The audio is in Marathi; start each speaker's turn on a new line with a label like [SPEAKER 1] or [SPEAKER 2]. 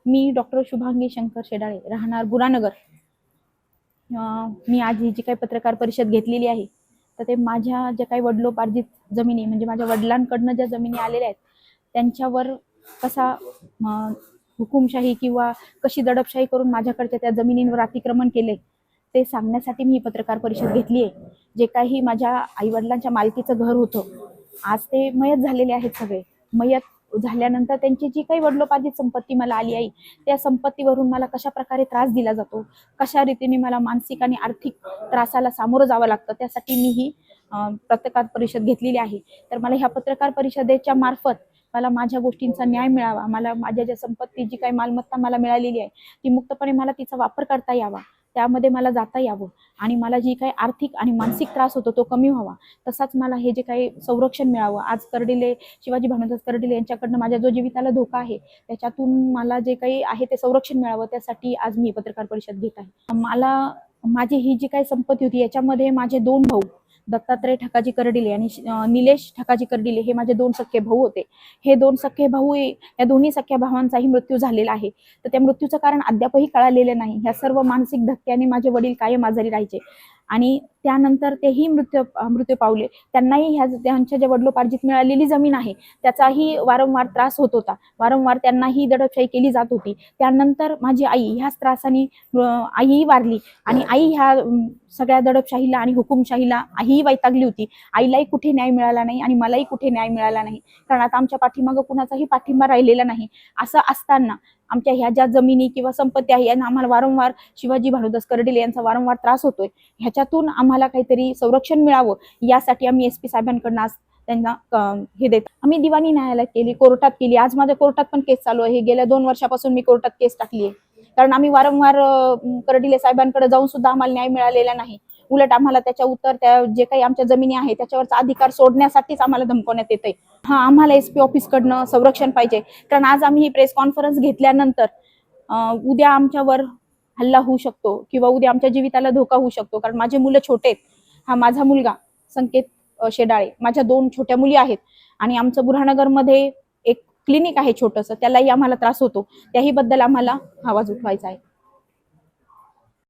[SPEAKER 1] मी डॉक्टर शुभांगी शंकर शेडाळे, राहणार बुरानगर. मी आज ही जी काही पत्रकार परिषद घेतलेली आहे तर ते माझ्या ज्या काही वडिलोपार्जित जमिनी म्हणजे माझ्या वडिलांकडनं ज्या जमिनी आलेल्या आहेत त्यांच्यावर कसा हुकुमशाही किंवा कशी दडपशाही करून माझ्याकडच्या त्या जमिनींवर अतिक्रमण केले ते सांगण्यासाठी मी ही पत्रकार परिषद घेतली आहे. जे काही माझ्या आईवडिलांच्या मालकीचं घर होतं आज ते मयत झालेले आहेत. सगळे मयत झाल्यानंतर त्यांची जी काही वडिलोपार्जित संपत्ती मला आली आहे त्या संपत्तीवरून मला कशा प्रकारे त्रास दिला जातो, कशा रीतीने मला मानसिक आणि आर्थिक त्रासाला सामोरं जावं लागतं, त्यासाठी मी ही पत्रकार परिषद घेतलेली आहे. तर मला ह्या पत्रकार परिषदेच्या मार्फत मला माझ्या गोष्टींचा न्याय मिळावा, मला माझ्या ज्या संपत्ती जी काही मालमत्ता मला मिळालेली आहे ती मुक्तपणे मला तिचा वापर करता यावा, त्यामध्ये मला जाता यावं आणि मला जी काही आर्थिक आणि मानसिक त्रास होतो तो कमी व्हावा. तसाच मला हे जे काही संरक्षण मिळावं. आज कर्डिले शिवाजी भानुदास कर्डिले यांच्याकडनं माझ्या जो जीविताला धोका आहे त्याच्यातून मला जे काही आहे ते संरक्षण मिळावं त्यासाठी आज मी पत्रकार परिषद घेत आहे. मला माझी ही जी काही संपत्ती होती याच्यामध्ये माझे 2 भाऊ दत्तात्रय ठकाजी कर्डिले आणि निलेश ठकाजी कर्डिले हे माझे 2 सख्खे भाऊ होते. हे 2 सख्खे भाऊ या दोन्ही सख्या भावांचाही मृत्यू झालेला आहे. तर त्या मृत्यूचं कारण अद्यापही कळालेलं नाही. ह्या सर्व मानसिक धक्क्याने माझे वडील कायम आजारी राहायचे आणि त्यानंतर तेही मृत्यू पावले. त्यांनाही त्यांच्या ज्या वडिलोपार्जित मिळालेली जमीन आहे त्याचाही वारंवार त्रास होत होता, वारंवार त्यांनाही दडपशाही केली जात होती. त्यानंतर माझी आई ह्याच त्रासाने आईही वारली आणि आई ह्या सगळ्या दडपशाहीला आणि हुकुमशाहीला आईही वैतागली होती. आईलाही कुठे न्याय मिळाला नाही आणि मलाही कुठे न्याय मिळाला नाही, कारण आता आमच्या पाठीमागं कुणाचाही पाठिंबा राहिलेला नाही. असं असताना आमच्या ह्या ज्या जमिनी किंवा संपत्ती आहे यांना आम्हाला वारंवार शिवाजी भानुदास कर्डिले यांचा वारंवार त्रास होतोय. ह्याच्यातून आम्हाला काहीतरी संरक्षण मिळावं यासाठी आम्ही SP साहेबांकडून आज त्यांना हे देत आम्ही दिवाणी न्यायालयात केली, कोर्टात केली. आज माझ्या कोर्टात पण केस चालू आहे. गेल्या 2 वर्षापासून मी कोर्टात केस टाकली आहे, कारण आम्ही वारंवार कर्डिले साहेबांकडे जाऊन सुद्धा आम्हाला न्याय मिळालेला नाही. उलट आम्हाला त्याच्या उत्तर त्या जे काही आमच्या जमिनी आहे त्याच्यावरचा अधिकार सोडण्यासाठीच आम्हाला धमकवण्यात येतंय. आम्हाला SP ऑफिसकडनं संरक्षण पाहिजे, कारण आज आम्ही ही प्रेस कॉन्फरन्स घेतल्यानंतर उद्या आमच्यावर हल्ला होऊ शकतो किंवा उद्या आमच्या जीविताला धोका होऊ शकतो, कारण माझे मुलं छोटे आहेत. माझा मुलगा संकेत शेडाळे, माझ्या 2 छोट्या मुली आहेत आणि आमचं बुरहानगरमध्ये एक क्लिनिक आहे छोटंसं, त्यालाही आम्हाला त्रास होतो. त्याही बद्दल आम्हाला आवाज उठवायचा आहे.